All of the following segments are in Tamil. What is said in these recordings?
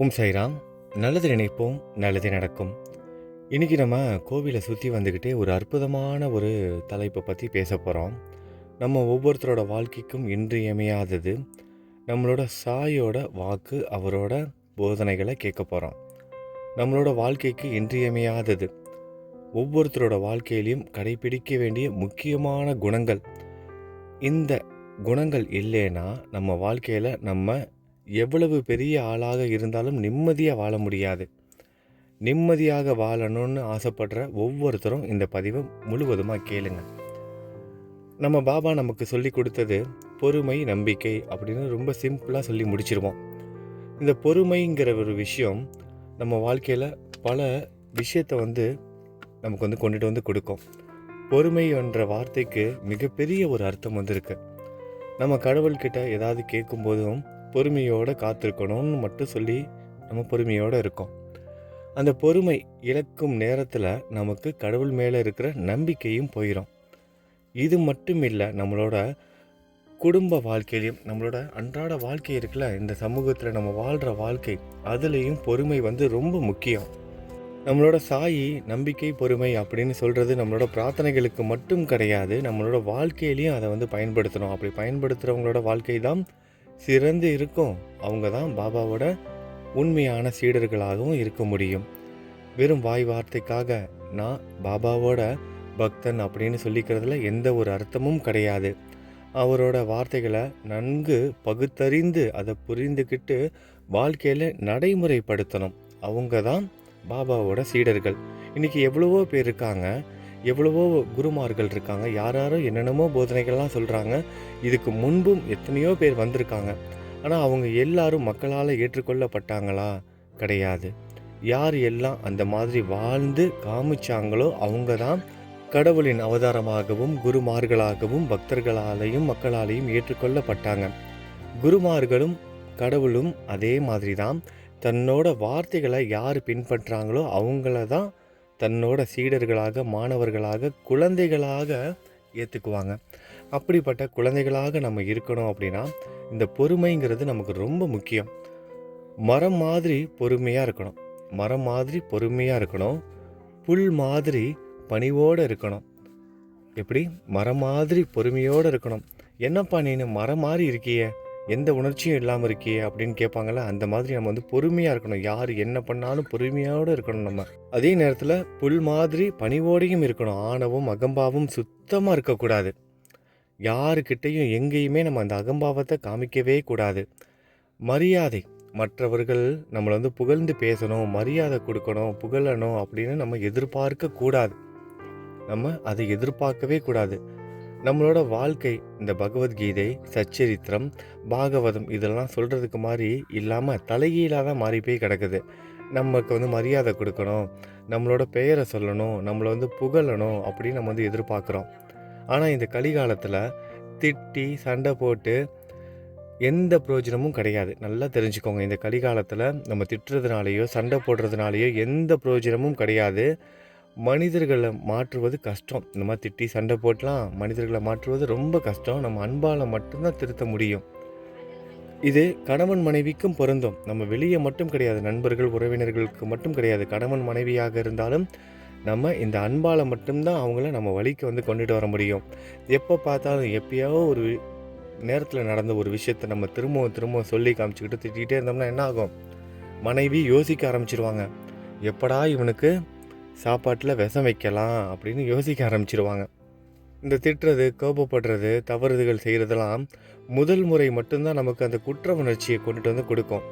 ஓம் சாய்ராம். நல்லது நினைப்போம், நல்லது நடக்கும். இன்றைக்கி நம்ம கோவிலை சுற்றி வந்துக்கிட்டே ஒரு அற்புதமான ஒரு தலைப்பை பற்றி பேச போகிறோம். நம்ம ஒவ்வொருத்தரோட வாழ்க்கைக்கும் இன்றியமையாதது நம்மளோட சாயோட வாக்கு, அவரோட போதனைகளை கேட்க போகிறோம். நம்மளோட வாழ்க்கைக்கு இன்றியமையாதது ஒவ்வொருத்தரோட வாழ்க்கையிலையும் கடைபிடிக்க வேண்டிய முக்கியமான குணங்கள். இந்த குணங்கள் இல்லைன்னா நம்ம வாழ்க்கையில் நம்ம எவ்வளவு பெரிய ஆளாக இருந்தாலும் நிம்மதியாக வாழ முடியாது. நிம்மதியாக வாழணும்னு ஆசைப்படுற ஒவ்வொருத்தரும் இந்த பதிவை முழுவதுமாக கேளுங்க. நம்ம பாபா நமக்கு சொல்லி கொடுத்தது பொறுமை, நம்பிக்கை அப்படின்னு ரொம்ப சிம்பிளாக சொல்லி முடிச்சிருவோம். இந்த பொறுமைங்கிற ஒரு விஷயம் நம்ம வாழ்க்கையில் பல விஷயத்தை நமக்கு கொண்டுட்டு கொடுக்கும். பொறுமை என்ற வார்த்தைக்கு மிகப்பெரிய ஒரு அர்த்தம் இருக்குது. நம்ம கடவுள்கிட்ட ஏதாவது கேட்கும்போதும் பொறுமையோடு காத்திருக்கணும்னு மட்டும் சொல்லி நம்ம பொறுமையோடு இருக்கோம். அந்த பொறுமை இழக்கும் நேரத்தில் நமக்கு கடவுள் மேலே இருக்கிற நம்பிக்கையும் போயிடும். இது மட்டும் இல்லை, நம்மளோட குடும்ப வாழ்க்கையிலையும் நம்மளோட அன்றாட வாழ்க்கை இருக்குல்ல, இந்த சமூகத்தில் நம்ம வாழ்கிற வாழ்க்கை, அதுலேயும் பொறுமை ரொம்ப முக்கியம். நம்மளோட சாயி நம்பிக்கை, பொறுமை அப்படின்னு சொல்கிறது நம்மளோட பிரார்த்தனைகளுக்கு மட்டும் கிடையாது, நம்மளோட வாழ்க்கையிலையும் அதை பயன்படுத்தணும். அப்படி பயன்படுத்துகிறவங்களோட வாழ்க்கை தான் சிறந்து இருக்கும். அவங்க தான் பாபாவோட உண்மையான சீடர்களாகவும் இருக்க முடியும். வெறும் வாய் வார்த்தைக்காக நான் பாபாவோட பக்தன் அப்படின்னு சொல்லிக்கிறதுல எந்த ஒரு அர்த்தமும் கிடையாது. அவரோட வார்த்தைகளை நன்கு பகுத்தறிந்து அதை புரிந்துக்கிட்டு வாழ்க்கையில் நடைமுறைப்படுத்தணும். அவங்க தான் பாபாவோட சீடர்கள். இன்றைக்கி எவ்வளவோ பேர் இருக்காங்க, எவ்வளவோ குருமார்கள் இருக்காங்க, யாரோ என்னென்னமோ போதனைகள்லாம் சொல்கிறாங்க. இதுக்கு முன்பும் எத்தனையோ பேர் வந்திருக்காங்க. ஆனால் அவங்க எல்லாரும் மக்களால் ஏற்றுக்கொள்ளப்பட்டாங்களா? கிடையாது. யார் எல்லாம் அந்த மாதிரி வாழ்ந்து காமிச்சாங்களோ அவங்க தான் கடவுளின் அவதாரமாகவும் குருமார்களாகவும் பக்தர்களாலேயும் மக்களாலேயும் ஏற்றுக்கொள்ளப்பட்டாங்க. குருமார்களும் கடவுளும் அதே மாதிரி தான் தன்னோட வார்த்தைகளை யார் பின்பற்றாங்களோ அவங்கள தான் தன்னோட சீடர்களாக, மாணவர்களாக, குழந்தைகளாக ஏற்றுக்குவாங்க. அப்படிப்பட்ட குழந்தைகளாக நம்ம இருக்கணும் அப்படின்னா இந்த பொறுமைங்கிறது நமக்கு ரொம்ப முக்கியம். மரம் மாதிரி பொறுமையாக இருக்கணும். மரம் மாதிரி பொறுமையாக இருக்கணும். புல் மாதிரி பணிவோடு இருக்கணும். எப்படி? மரம் மாதிரி பொறுமையோடு இருக்கணும். என்னப்பா நீ மரம் மாதிரி இருக்கியே, எந்த உணர்ச்சியும் இல்லாமல் இருக்கியே அப்படின்னு கேட்பாங்கள்ல, அந்த மாதிரி நம்ம பொறுமையாக இருக்கணும். யார் என்ன பண்ணாலும் பொறுமையோடு இருக்கணும். நம்ம அதே நேரத்தில் புல் மாதிரி பணிவோடையும் இருக்கணும். ஆணவம், அகம்பாவம் சுத்தமாக இருக்கக்கூடாது. யாருக்கிட்டையும் எங்கேயுமே நம்ம அந்த அகம்பாவத்தை காமிக்கவே கூடாது. மரியாதை, மற்றவர்கள் நம்மளை புகழ்ந்து பேசணும், மரியாதை கொடுக்கணும், புகழணும் அப்படின்னு நம்ம எதிர்பார்க்க கூடாது. நம்ம அதை எதிர்பார்க்கவே கூடாது. நம்மளோட வாழ்க்கை இந்த பகவத்கீதை, சச்சரித்திரம், பாகவதம் இதெல்லாம் சொல்கிறதுக்கு மாதிரி இல்லாமல் தலைகீழாக தான் மாறி போய் கிடக்குது. நமக்கு மரியாதை கொடுக்கணும், நம்மளோட பெயரை சொல்லணும், நம்மளை புகழணும் அப்படின்னு நம்ம எதிர்பார்க்குறோம். ஆனால் இந்த கலிகாலத்தில் திட்டி சண்டை போட்டு எந்த பிரயோஜனமும் கிடையாது. நல்லா தெரிஞ்சுக்கோங்க, இந்த கலிகாலத்தில் நம்ம திட்டுறதுனாலையோ சண்டை போடுறதுனாலையோ எந்த பிரயோஜனமும் கிடையாது. மனிதர்களை மாற்றுவது கஷ்டம். இந்த மாதிரி திட்டி சண்டை போட்டலாம் மனிதர்களை மாற்றுவது ரொம்ப கஷ்டம். நம்ம அன்பால் மட்டும்தான் திருத்த முடியும். இது கணவன் மனைவிக்கும் பொருந்தும். நம்ம வெளியே மட்டும் கிடையாது, நண்பர்கள் உறவினர்களுக்கு மட்டும் கிடையாது. கணவன் மனைவியாக இருந்தாலும் நம்ம இந்த அன்பால் மட்டும்தான் அவங்கள நம்ம வழிக்கு கொண்டுட்டு வர முடியும். எப்போ பார்த்தாலும் எப்பயோ ஒரு நேரத்தில் நடந்த ஒரு விஷயத்தை நம்ம திரும்பவும் சொல்லி காமிச்சிக்கிட்டு திட்டிகிட்டே இருந்தோம்னா என்ன ஆகும்? மனைவி யோசிக்க ஆரம்பிச்சிருவாங்க, எப்படா இவனுக்கு சாப்பாட்டில் விஷம் வைக்கலாம் அப்படின்னு யோசிக்க ஆரம்பிச்சிருவாங்க. இந்த திட்டுறது, கோபப்படுறது, தவறுகள் செய்கிறதெல்லாம் முதல் முறை மட்டும்தான் நமக்கு அந்த குற்ற உணர்ச்சியை கொண்டுட்டு கொடுக்கும்.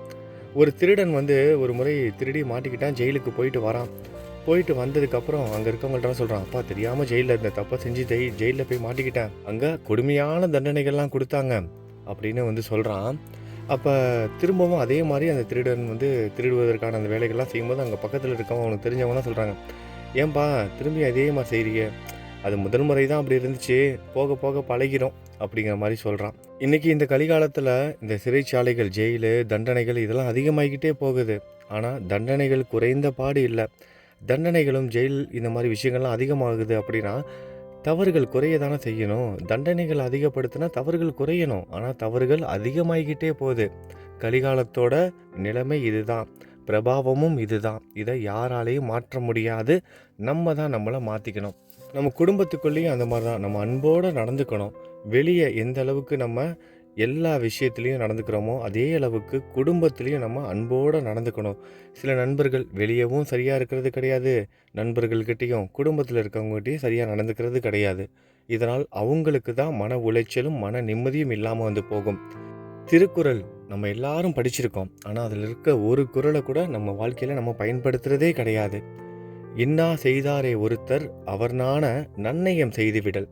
ஒரு திருடன் ஒரு முறை திருடி மாட்டிக்கிட்டான், ஜெயிலுக்கு போயிட்டு வரான். போயிட்டு வந்ததுக்கப்புறம் அங்கே இருக்கவங்கள்ட்ட சொல்கிறான், அப்பா தெரியாமல் ஜெயிலில் இந்த தப்பை செஞ்சு ஜெயிலில் போய் மாட்டிக்கிட்டேன், அங்கே கொடுமையான தண்டனைகள்லாம் கொடுத்தாங்க அப்படின்னு சொல்கிறான். அப்போ திரும்பவும் அதே மாதிரி அந்த திருடன் திருடுவதற்கான அந்த வேலைகள்லாம் செய்யும்போது அங்கே பக்கத்தில் இருக்கவங்க அவனுக்கு தெரிஞ்சவங்கலாம் சொல்கிறாங்க, ஏன்பா திரும்பி அதே மாதிரி செய்கிறீங்க, அது முதல் முறை தான் அப்படி இருந்துச்சு, போக போக பழகிறோம் அப்படிங்கிற மாதிரி சொல்கிறான். இன்றைக்கி இந்த கலிகாலத்தில் இந்த சிறைச்சாலைகள், ஜெயிலு, தண்டனைகள் இதெல்லாம் அதிகமாகிக்கிட்டே போகுது. ஆனால் தண்டனைகள் குறைந்த பாடு இல்லை. தண்டனைகளும் ஜெயில் இந்த மாதிரி விஷயங்கள்லாம் அதிகமாகுது அப்படின்னா தவறுகள் குறைய தானே செய்யணும். தண்டனைகள் அதிகப்படுத்தினா தவறுகள் குறையணும். ஆனால் தவறுகள் அதிகமாகிக்கிட்டே போகுது. கலிகாலத்தோட நிலைமை இதுதான். பிரபாவமும் இதுதான். இதை யாராலையும் மாற்ற முடியாது. நம்ம தான் நம்மளை மாற்றிக்கணும். நம்ம குடும்பத்துக்குள்ளேயும் அந்த மாதிரி தான். நம்ம அன்போடு நடந்துக்கணும். வெளியே எந்த அளவுக்கு நம்ம எல்லா விஷயத்துலையும் நடந்துக்கிறோமோ அதே அளவுக்கு குடும்பத்துலேயும் நம்ம அன்போடு நடந்துக்கணும். சில நண்பர்கள் வெளியவும் சரியாக இருக்கிறது கிடையாது. நண்பர்கள்கிட்டையும் குடும்பத்தில் இருக்கவங்ககிட்டையும் சரியாக நடந்துக்கிறது கிடையாது. இதனால் அவங்களுக்கு தான் மன உளைச்சலும் மன நிம்மதியும் இல்லாமல் வந்து போகும். திருக்குறள் நம்ம எல்லாரும் படிச்சிருக்கோம். ஆனால் அதில் இருக்க ஒரு குறளை கூட நம்ம வாழ்க்கையில் நம்ம பயன்படுத்துகிறதே கிடையாது. இன்னா செய்தாரே ஒருத்தர் அவர்னான நன்னயம் செய்துவிடல்.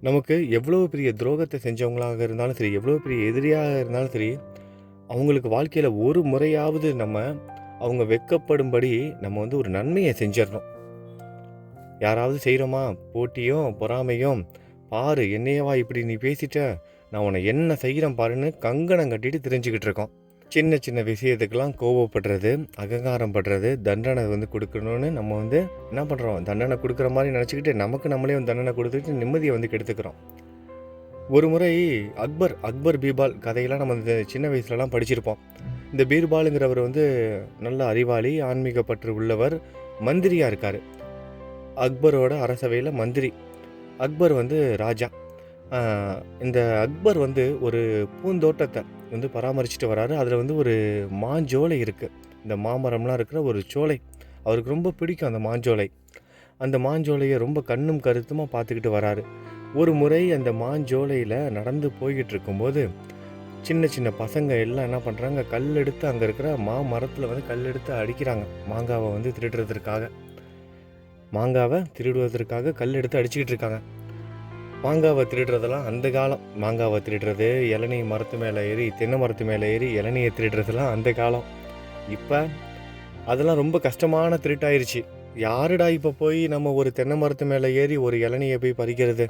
நமக்கு எவ்வளோ பெரிய துரோகத்தை செஞ்சவங்களாக இருந்தாலும் சரி, எவ்வளோ பெரிய எதிரியாக இருந்தாலும் சரி, அவங்களுக்கு வாழ்க்கையில் ஒரு முறையாவது நம்ம அவங்க வெட்கப்படும்படி நம்ம வந்து ஒரு நன்மையை செஞ்சிடணும். யாராவது செய்கிறோமா போட்டியும் பொறாமையும், பாரு என்னையவா இப்படி நீ பேசிட்ட, நான் உன்னை என்ன செய்கிறேன் பாருன்னு கங்கணம் கட்டிட்டு தெரிஞ்சுக்கிட்டு இருக்கோம். சின்ன சின்ன விஷயத்துக்கெல்லாம் கோபப்படுறது, அகங்காரம் படுறது, தண்டனை வந்து கொடுக்கணும்னு நம்ம வந்து என்ன பண்ணுறோம், தண்டனை கொடுக்குற மாதிரி நினச்சிக்கிட்டு நமக்கு நம்மளே வந்து தண்டனை கொடுத்துக்கிட்டு நிம்மதியை வந்து கெடுத்துக்கிறோம். ஒரு முறை அக்பர் பீர்பால் கதையெல்லாம் நம்ம இந்த சின்ன வயசுலலாம் படிச்சிருப்போம். இந்த பீர்பாலுங்கிறவர் வந்து நல்ல அறிவாளி, ஆன்மீக பற்று உள்ளவர், மந்திரியாக இருக்கார். அக்பரோட அரசவையில் மந்திரி. அக்பர் வந்து ராஜா. இந்த அக்பர் வந்து ஒரு பூந்தோட்டத்தை வந்து பராமரிச்சுட்டு வராரு. அதில் வந்து ஒரு மாஞ்சோலை இருக்குது. இந்த மாமரம்லாம் இருக்கிற ஒரு சோலை அவருக்கு ரொம்ப பிடிக்கும். அந்த மாஞ்சோலையை ரொம்ப கண்ணும் கருத்துமாக பார்த்துக்கிட்டு வராரு. ஒரு முறை அந்த மாஞ்சோலையில் நடந்து போய்கிட்டு இருக்கும்போது சின்ன சின்ன பசங்க எல்லாம் என்ன பண்ணுறாங்க, கல் எடுத்து அங்கே இருக்கிற மரத்தில் வந்து கல் எடுத்து அடிக்கிறாங்க. மாங்காவை வந்து திருடுவதற்காக கல் எடுத்து அடிச்சுக்கிட்டு இருக்காங்க. மாங்காவை திருடுறதெல்லாம் அந்த காலம். மாங்காவை திருடுறது, இளநீ மரத்து மேலே ஏறி, தென்னை மரத்து மேலே ஏறி இளநியை திருடுறதுலாம் அந்த காலம். இப்போ அதெல்லாம் ரொம்ப கஷ்டமான திருட்டாயிருச்சு. யாருடா இப்போ போய் நம்ம ஒரு தென்னை மரத்து மேலே ஏறி ஒரு இளநியை போய் பறிக்கிறது?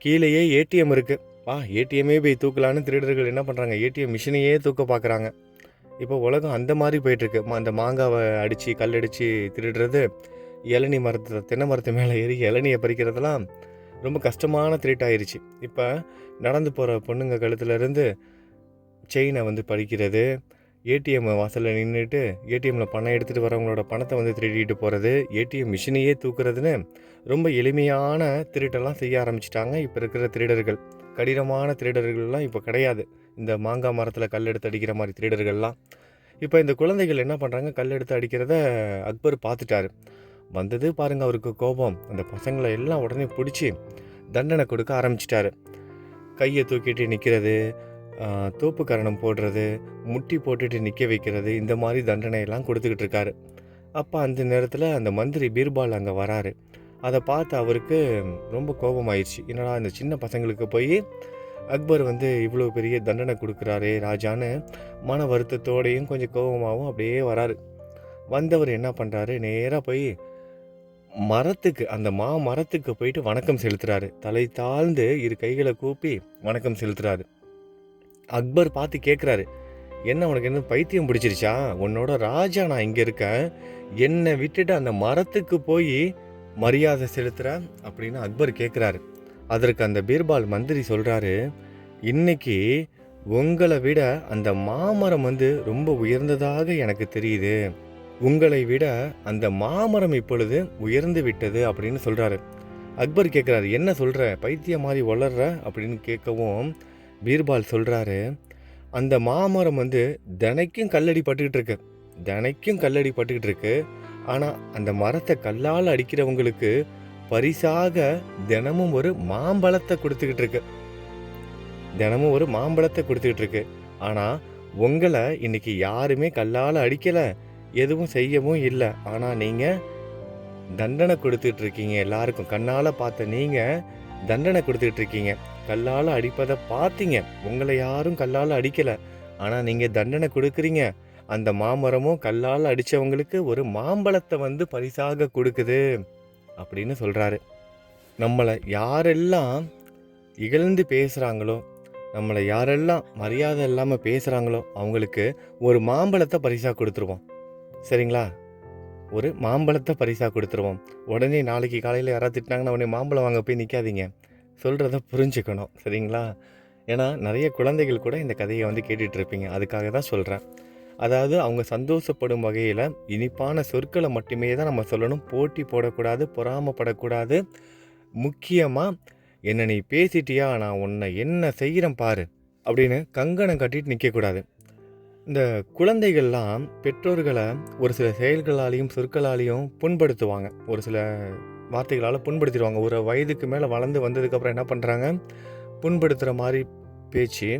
கீழேயே ஏடிஎம் இருக்குது, ஏடிஎம்மே போய் தூக்கலான்னு திருடர்கள் என்ன பண்ணுறாங்க, ஏடிஎம் மிஷினையே தூக்க பார்க்குறாங்க. இப்போ உலகம் அந்த மாதிரி போயிட்டுருக்கு. அந்த மாங்காவை அடித்து கல்லடித்து திருடுறது, தென்னை மரத்து மேலே ஏறி இளநியை பறிக்கிறதெல்லாம் ரொம்ப கஷ்டமான திருட்டாயிருச்சு. இப்போ நடந்து போகிற பொண்ணுங்க கழுத்துலேருந்து செயினை வந்து பறிக்கிறது, ஏடிஎம் வாசலில் நின்றுட்டு ஏடிஎம்மில் பணம் எடுத்துகிட்டு வரவங்களோட பணத்தை வந்து திருடிட்டு போகிறது, ஏடிஎம் மிஷினையே தூக்குறதுன்னு ரொம்ப எளிமையான திருட்டெல்லாம் செய்ய ஆரம்பிச்சிட்டாங்க இப்போ இருக்கிற திருடர்கள். கடினமான திருடர்கள்லாம் இப்போ கிடையாது. இந்த மாங்காய் மரத்தில் கல் எடுத்து அடிக்கிற மாதிரி திருடர்கள்லாம். இப்போ இந்த குழந்தைகள் என்ன பண்ணுறாங்க, கல் எடுத்து அடிக்கிறத அக்பர் பார்த்துட்டாரு. வந்தது பாருங்கள் அவருக்கு கோபம். அந்த பசங்களை எல்லாம் உடனே பிடிச்சி தண்டனை கொடுக்க ஆரம்பிச்சிட்டாரு. கையை தூக்கிட்டு நிற்கிறது, தோப்பு கரணம் போடுறது, முட்டி போட்டுட்டு நிற்க வைக்கிறது, இந்த மாதிரி தண்டனையெல்லாம் கொடுத்துக்கிட்டு இருக்காரு. அப்போ அந்த நேரத்தில் அந்த மந்திரி பீர்பால் அங்கே வராரு. அதை பார்த்து அவருக்கு ரொம்ப கோபமாயிடுச்சு. என்னடா இந்த சின்ன பசங்களுக்கு போய் அக்பர் வந்து இவ்வளோ பெரிய தண்டனை கொடுக்குறாரே ராஜான்னு மன வருத்தத்தோடையும் கொஞ்சம் கோபமாகவும் அப்படியே வராரு. வந்தவர் என்ன பண்ணுறாரு, நேராக போய் அந்த மரத்துக்கு போயிட்டு வணக்கம் செலுத்துறாரு. தலை தாழ்ந்து இரு கைகளை கூப்பி வணக்கம் செலுத்துறாரு. அக்பர் பார்த்து கேட்குறாரு, என்ன உனக்கு என்ன பைத்தியம் பிடிச்சிருச்சா? உன்னோட ராஜா நான் இங்கே இருக்கேன், என்னை விட்டுட்டு அந்த மரத்துக்கு போய் மரியாதை செலுத்துற அப்படின்னு அக்பர் கேட்குறாரு. அதற்கு அந்த பீர்பால் மந்திரி சொல்கிறாரு, இன்னைக்கு உங்களை விட அந்த மாமரம் வந்து ரொம்ப உயர்ந்ததாக எனக்கு தெரியுது, உங்களை விட அந்த மாமரம் இப்பொழுது உயர்ந்து விட்டது அப்படின்னு சொல்கிறாரு. அக்பர் கேட்குறாரு, என்ன சொல்கிற, பைத்தியம் மாதிரி வளர்ற அப்படின்னு கேட்கவும் பீர்பால் சொல்கிறாரு, அந்த மாமரம் வந்து தினைக்கும் கல்லடி பட்டுக்கிட்டு இருக்கு. ஆனால் அந்த மரத்தை கல்லால் அடிக்கிறவங்களுக்கு பரிசாக தினமும் ஒரு மாம்பழத்தை கொடுத்துக்கிட்டு இருக்கு. ஆனால் உங்களை இன்னைக்கு யாருமே கல்லால் அடிக்கலை, எதுவும் செய்யவும் இல்லை. ஆனால் நீங்கள் தண்டனை கொடுத்துட்டு இருக்கீங்க. எல்லாருக்கும் கண்ணால் பார்த்த நீங்கள் தண்டனை கொடுத்துட்டு இருக்கீங்க. கல்லால் அடிப்பதை பார்த்தீங்க, உங்களை யாரும் கல்லால் அடிக்கலை, ஆனால் நீங்கள் தண்டனை கொடுக்குறீங்க. அந்த மாமரமும் கல்லால் அடித்தவங்களுக்கு ஒரு மாம்பழத்தை வந்து பரிசாக கொடுக்குது அப்படின்னு சொல்கிறாரு. நம்மளை யாரெல்லாம் இகழ்ந்து பேசுகிறாங்களோ, நம்மளை யாரெல்லாம் மரியாதை இல்லாமல் பேசுகிறாங்களோ அவங்களுக்கு ஒரு மாம்பழத்தை பரிசாக கொடுத்துருவோம். சரிங்களா? ஒரு மாம்பழத்தை பரிசாக கொடுத்துருவோம். உடனே நாளைக்கு காலையில் யாராவது திட்டினாங்கன்னா உடனே மாம்பழம் வாங்க போய் நிற்காதீங்க. சொல்கிறத புரிஞ்சுக்கணும், சரிங்களா? ஏன்னா நிறைய குழந்தைகள் கூட இந்த கதையை வந்து கேட்டுட்ருப்பீங்க. அதுக்காக தான் சொல்கிறேன். அதாவது அவங்க சந்தோஷப்படும் வகையில் இனிப்பான சொற்களை மட்டுமே தான் நம்ம சொல்லணும். போட்டி போடக்கூடாது, பொறாமப்படக்கூடாது. முக்கியமாக, என்ன நீ பேசிட்டியா, நான் உன்னை என்ன செய்கிறேன் பாரு அப்படின்னு கங்கணம் கட்டிட்டு நிற்கக்கூடாது. இந்த குழந்தைகள்லாம் பெற்றோர்களை ஒரு சில செயல்களாலையும் சொற்களாலையும் புண்படுத்துவாங்க. ஒரு சில வார்த்தைகளால் புண்படுத்திடுவாங்க. ஒரு வயதுக்கு மேலே வளர்ந்து வந்ததுக்கப்புறம் என்ன பண்ணுறாங்க, புண்படுத்துகிற மாதிரி பேச்சு,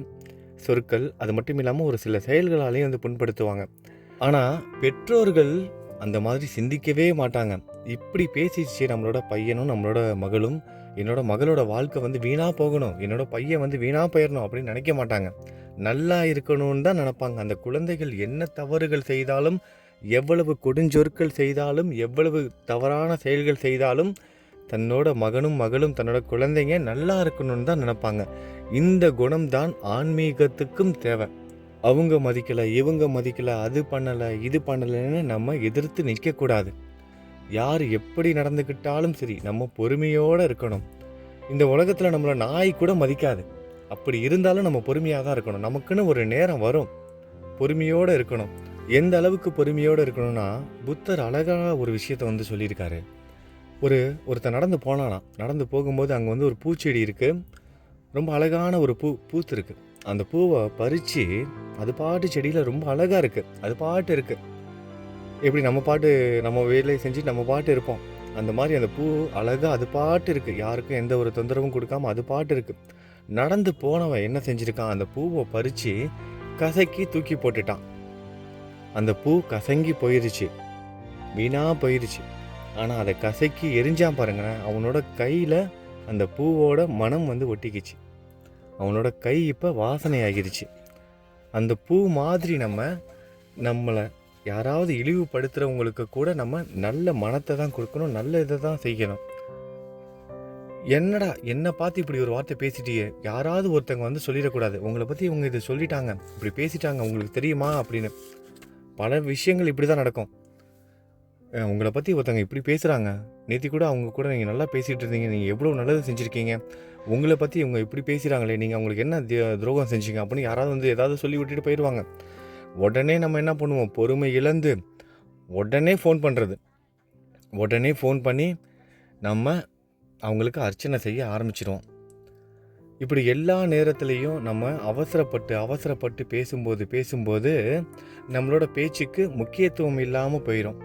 சொற்கள், அது மட்டும் இல்லாமல் ஒரு சில செயல்களாலையும் வந்து புண்படுத்துவாங்க. ஆனால் பெற்றோர்கள் அந்த மாதிரி சிந்திக்கவே மாட்டாங்க. இப்படி பேசிச்சு நம்மளோட பையனும் நம்மளோட மகளும், என்னோட மகளோட வாழ்க்கை வந்து வீணாக போகணும், என்னோட பையன் வந்து வீணாக போயிடணும் அப்படின்னு நினைக்க மாட்டாங்க. நல்லா இருக்கணும்னு தான் நினைப்பாங்க. அந்த குழந்தைகள் என்ன தவறுகள் செய்தாலும், எவ்வளவு கொடுஞ்சொற்கள் செய்தாலும், எவ்வளவு தவறான செயல்கள் செய்தாலும், தன்னோட மகனும் மகளும் தன்னோட குழந்தைங்க நல்லா இருக்கணும்னு தான் நினைப்பாங்க. இந்த குணம்தான் ஆன்மீகத்துக்கும் தேவை. அவங்க மதிக்கலை, இவங்க மதிக்கலை, அது பண்ணலை, இது பண்ணலைன்னு நம்ம எதிர்த்து நிற்கக்கூடாது. யார் எப்படி நடந்துக்கிட்டாலும் சரி, நம்ம பொறுமையோடு இருக்கணும். இந்த உலகத்தில் நம்மளை நாய் கூட மதிக்காது. அப்படி இருந்தாலும் நம்ம பொறுமையாக தான் இருக்கணும். நமக்குன்னு ஒரு நேரம் வரும், பொறுமையோடு இருக்கணும். எந்த அளவுக்கு பொறுமையோடு இருக்கணும்னா, புத்தர் அழகாக ஒரு விஷயத்தை வந்து சொல்லியிருக்காரு. ஒருத்தன் நடந்து போனானா, நடந்து போகும்போது அங்கே வந்து ஒரு பூச்செடி இருக்குது. ரொம்ப அழகான ஒரு பூத்து அந்த பூவை பறித்து அது பாட்டு செடியில் ரொம்ப அழகாக இருக்குது. அது பாட்டு இருக்குது. எப்படி நம்ம பாட்டு நம்ம வேலையை செஞ்சு நம்ம பாட்டு இருப்போம். அந்த மாதிரி அந்த பூ அழகாக அது பாட்டு இருக்குது. யாருக்கும் எந்த ஒரு தொந்தரவும் கொடுக்காம அது பாட்டு இருக்குது. நடந்து போனவன் என்ன செஞ்சுருக்கான், அந்த பூவை பறித்து கசக்கி தூக்கி போட்டுட்டான். அந்த பூ கசங்கி போயிருச்சு, வீணாக போயிருச்சு. ஆனால் அதை கசக்கி எரிஞ்சான் பாருங்களேன், அவனோட கையில் அந்த பூவோட மனம் வந்து ஒட்டிக்கிச்சு. அவனோட கை இப்போ வாசனை ஆகிருச்சு. அந்த பூ மாதிரி நம்மளை யாராவது இழிவுபடுத்துகிறவங்களுக்கு கூட நம்ம நல்ல மனத்தை தான் கொடுக்கணும், நல்ல இதை தான் செய்யணும். என்னடா என்னை பார்த்து இப்படி ஒரு வார்த்தை பேசிட்டியே, யாராவது ஒருத்தங்க வந்து சொல்லிடக்கூடாது, உங்களை பற்றி இவங்க இதை சொல்லிட்டாங்க, இப்படி பேசிட்டாங்க, உங்களுக்கு தெரியுமா அப்படின்னு. பல விஷயங்கள் இப்படி தான் நடக்கும். உங்களை பற்றி ஒருத்தங்க இப்படி பேசுகிறாங்க, நேற்று கூட அவங்க கூட நீங்கள் நல்லா பேசிகிட்டு இருந்தீங்க, நீங்கள் எவ்வளோ நல்லது செஞ்சுருக்கீங்க, உங்களை பற்றி இவங்க இப்படி பேசுகிறாங்களே, நீங்கள் அவங்களுக்கு என்ன துரோகம் செஞ்சீங்க அப்படின்னு யாராவது வந்து ஏதாவது சொல்லி விட்டுட்டு போயிடுவாங்க. உடனே நம்ம என்ன பண்ணுவோம், பொறுமை இழந்து உடனே ஃபோன் பண்ணுறது, உடனே ஃபோன் பண்ணி நம்ம அவங்களுக்கு அர்ச்சனை செய்ய ஆரம்பிச்சிடுவோம். இப்படி எல்லா நேரத்துலையும் நம்ம அவசரப்பட்டு பேசும்போது நம்மளோட பேச்சுக்கு முக்கியத்துவம் இல்லாமல் போயிடும்.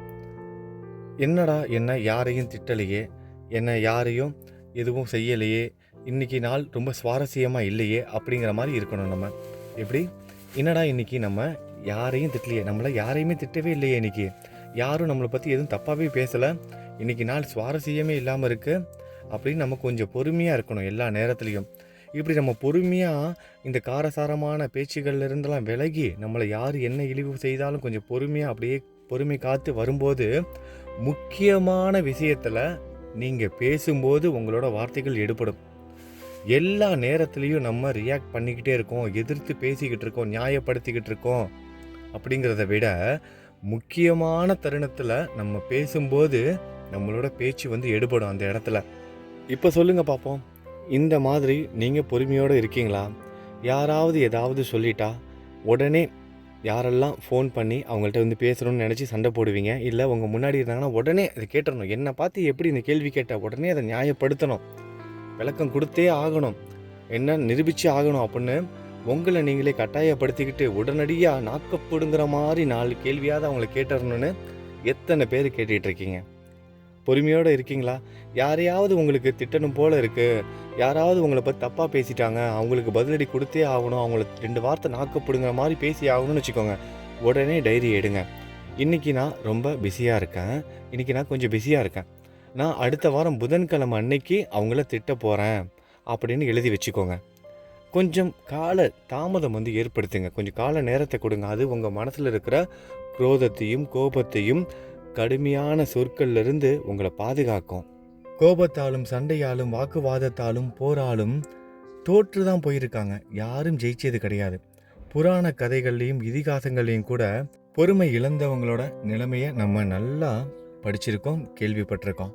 என்னடா என்ன யாரையும் திட்டலையே, என்ன யாரையும் எதுவும் செய்யலையே, இன்றைக்கி நாள் ரொம்ப சுவாரஸ்யமாக இல்லையே அப்படிங்கிற மாதிரி இருக்கணும். நம்ம எப்படி, என்னடா இன்றைக்கி நம்ம யாரையும் திட்டலையே, நம்மளை யாரையுமே திட்டவே இல்லையே, இன்றைக்கி யாரும் நம்மளை பற்றி எதுவும் தப்பாகவே பேசலை, இன்றைக்கி நாள் சுவாரஸ்யமே இல்லாமல் இருக்குது அப்படின்னு நம்ம கொஞ்சம் பொறுமையாக இருக்கணும் எல்லா நேரத்துலையும். இப்படி நம்ம பொறுமையாக இந்த காரசாரமான பேச்சுகள்லேருந்தெல்லாம் விலகி நம்மளை யார் என்ன இழிவு செய்தாலும் கொஞ்சம் பொறுமையாக அப்படியே பொறுமை காத்து வரும்போது, முக்கியமான விஷயத்தில் நீங்கள் பேசும்போது உங்களோட வார்த்தைகள் எடுபடும். எல்லா நேரத்துலையும் நம்ம ரியாக்ட் பண்ணிக்கிட்டே இருக்கோம், எதிர்த்து பேசிக்கிட்டு இருக்கோம், நியாயப்படுத்திக்கிட்டு இருக்கோம் அப்படிங்கிறத விட முக்கியமான தருணத்தில் நம்ம பேசும்போது நம்மளோட பேச்சு வந்து எடுபடும் அந்த இடத்துல. இப்போ சொல்லுங்கள் பார்ப்போம், இந்த மாதிரி நீங்கள் பொறுமையோடு இருக்கீங்களா? யாராவது ஏதாவது சொல்லிட்டா உடனே யாரெல்லாம் ஃபோன் பண்ணி அவங்கள்ட்ட வந்து பேசணும்னு நினச்சி சண்டை போடுவீங்க, இல்லை உங்கள் முன்னாடி இருந்தாங்கன்னா உடனே அதை கேட்டுறணும். என்னை பார்த்து எப்படி இந்த கேள்வி கேட்டால் உடனே அதை நியாயப்படுத்தணும், விளக்கம் கொடுத்தே ஆகணும், என்ன நிரூபித்து ஆகணும் அப்படின்னு உங்களை நீங்களே கட்டாயப்படுத்திக்கிட்டு உடனடியாக நாக்கப்படுங்கிற மாதிரி 4 கேள்வியாவது அவங்கள கேட்டுறணுன்னு எத்தனை பேர் கேட்டுட்ருக்கீங்க? பொறுமையோடு இருக்கீங்களா? யாரையாவது உங்களுக்கு திட்டணும் போல் இருக்குது, யாராவது உங்களை பற்றி தப்பாக பேசிட்டாங்க, அவங்களுக்கு பதிலடி கொடுத்தே ஆகணும், அவங்கள 2 வார்த்தை நாக்கப்படுங்கிற மாதிரி பேசி ஆகணும்னு வச்சுக்கோங்க, உடனே டைரி எடுங்க. இன்றைக்கி நான் ரொம்ப பிஸியாக இருக்கேன், இன்றைக்கி நான் கொஞ்சம் பிஸியாக இருக்கேன், நான் அடுத்த வாரம் புதன்கிழமை அன்னைக்கு அவங்கள திட்ட போகிறேன் அப்படின்னு எழுதி வச்சுக்கோங்க. கொஞ்சம் கால தாமதம் வந்து ஏற்படுத்துங்க, கொஞ்சம் கால நேரத்தை கொடுங்க. அது உங்கள் மனசில் இருக்கிற குரோதத்தையும் கோபத்தையும் கடுமையான சொற்கள்லேருந்து உங்களை பாதுகாக்கும். கோபத்தாலும் சண்டையாலும் வாக்குவாதத்தாலும் போராலும் தோற்று தான் போயிருக்காங்க, யாரும் ஜெயிச்சது கிடையாது. புராண கதைகள்லையும் இதிகாசங்கள்லையும் கூட பொறுமை இழந்தவங்களோட நிலைமையை நம்ம நல்லா படிச்சிருக்கோம், கேள்விப்பட்டிருக்கோம்.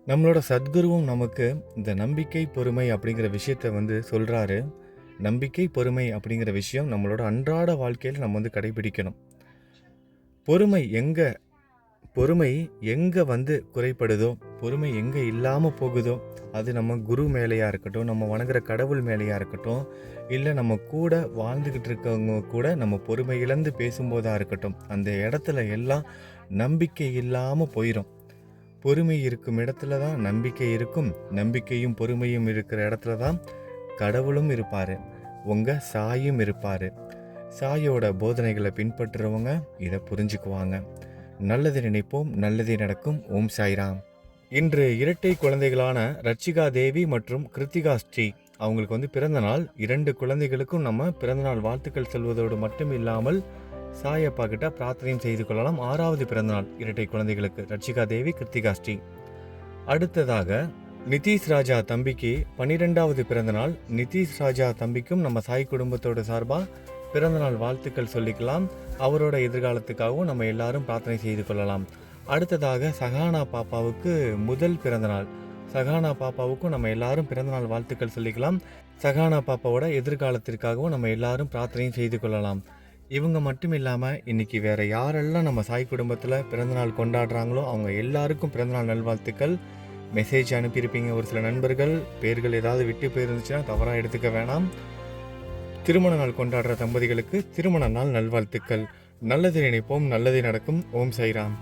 நம்மளோட சத்குருவும் நமக்கு இந்த நம்பிக்கை பொறுமை அப்படிங்கிற விஷயத்த சொல்கிறாரு. நம்பிக்கை பொறுமை அப்படிங்கிற விஷயம் நம்மளோட அன்றாட வாழ்க்கையில் நம்ம கடைபிடிக்கணும். பொறுமை எங்கே குறைப்படுதோ, பொறுமை எங்கே இல்லாமல் போகுதோ, அது நம்ம குரு மேலேயா இருக்கட்டும், நம்ம வணங்குற கடவுள் மேலேயா இருக்கட்டும், இல்லை நம்ம கூட வாழ்ந்துக்கிட்டு இருக்கவங்க கூட நம்ம பொறுமை இழந்து பேசும்போதாக இருக்கட்டும், அந்த இடத்துல எல்லாம் நம்பிக்கை இல்லாமல் போயிடும். பொறுமை இருக்கும் இடத்துல தான் நம்பிக்கை இருக்கும். நம்பிக்கையும் பொறுமையும் இருக்கிற இடத்துல தான் கடவுளும் இருப்பார், உங்கள் சாயும் இருப்பார். சாயோட போதனைகளை பின்பற்றுறவங்க இதை புரிஞ்சுக்குவாங்க. நல்லது நினைப்போம், நல்லதே நடக்கும். ஓம் சாய்ராம். இன்று இரட்டை குழந்தைகளான ரட்சிகா தேவி மற்றும் கிருத்திகா ஸ்ரீ அவங்களுக்கு பிறந்த நாள். 2 குழந்தைகளுக்கும் நம்ம பிறந்தநாள் வாழ்த்துக்கள் சொல்வதோடு மட்டும் இல்லாமல் சாயப்பா கிட்ட பிரார்த்தனையும் செய்து கொள்ளலாம். 6வது பிறந்தநாள் இரட்டை குழந்தைகளுக்கு ரட்சிகா தேவி, கிருத்திகா ஸ்ரீ. அடுத்ததாக நிதிஷ் ராஜா தம்பிக்கு 12வது பிறந்தநாள். நிதிஷ் ராஜா தம்பிக்கும் நம்ம சாய் குடும்பத்தோட சார்பாக பிறந்தநாள் வாழ்த்துக்கள் சொல்லிக்கலாம். அவரோட எதிர்காலத்துக்காகவும் நம்ம எல்லாரும் பிரார்த்தனை செய்து கொள்ளலாம். அடுத்ததாக சகானா பாப்பாவுக்கு முதல் பிறந்தநாள். சகானா பாப்பாவுக்கும் நம்ம எல்லாரும் பிறந்தநாள் வாழ்த்துக்கள் சொல்லிக்கலாம். சகானா பாப்பாவோட எதிர்காலத்திற்காகவும் நம்ம எல்லாரும் பிரார்த்தனையும் செய்து கொள்ளலாம். இவங்க மட்டும் இல்லாமல் இன்றைக்கி வேறு யாரெல்லாம் நம்ம சாய் குடும்பத்தில் பிறந்தநாள் கொண்டாடுறாங்களோ அவங்க எல்லாருக்கும் பிறந்தநாள் நல்வாழ்த்துக்கள். மெசேஜ் அனுப்பியிருப்பீங்க ஒரு சில நண்பர்கள். பேர்கள் ஏதாவது விட்டு போயிருந்துச்சுன்னா தவறாக எடுத்துக்க வேணாம். திருமண நாள் கொண்டாடுற தம்பதிகளுக்கு திருமண நாள் நல்வாழ்த்துக்கள். நல்லது நினைப்போம், நல்லதே நடக்கும். ஓம் சாய்ராம்.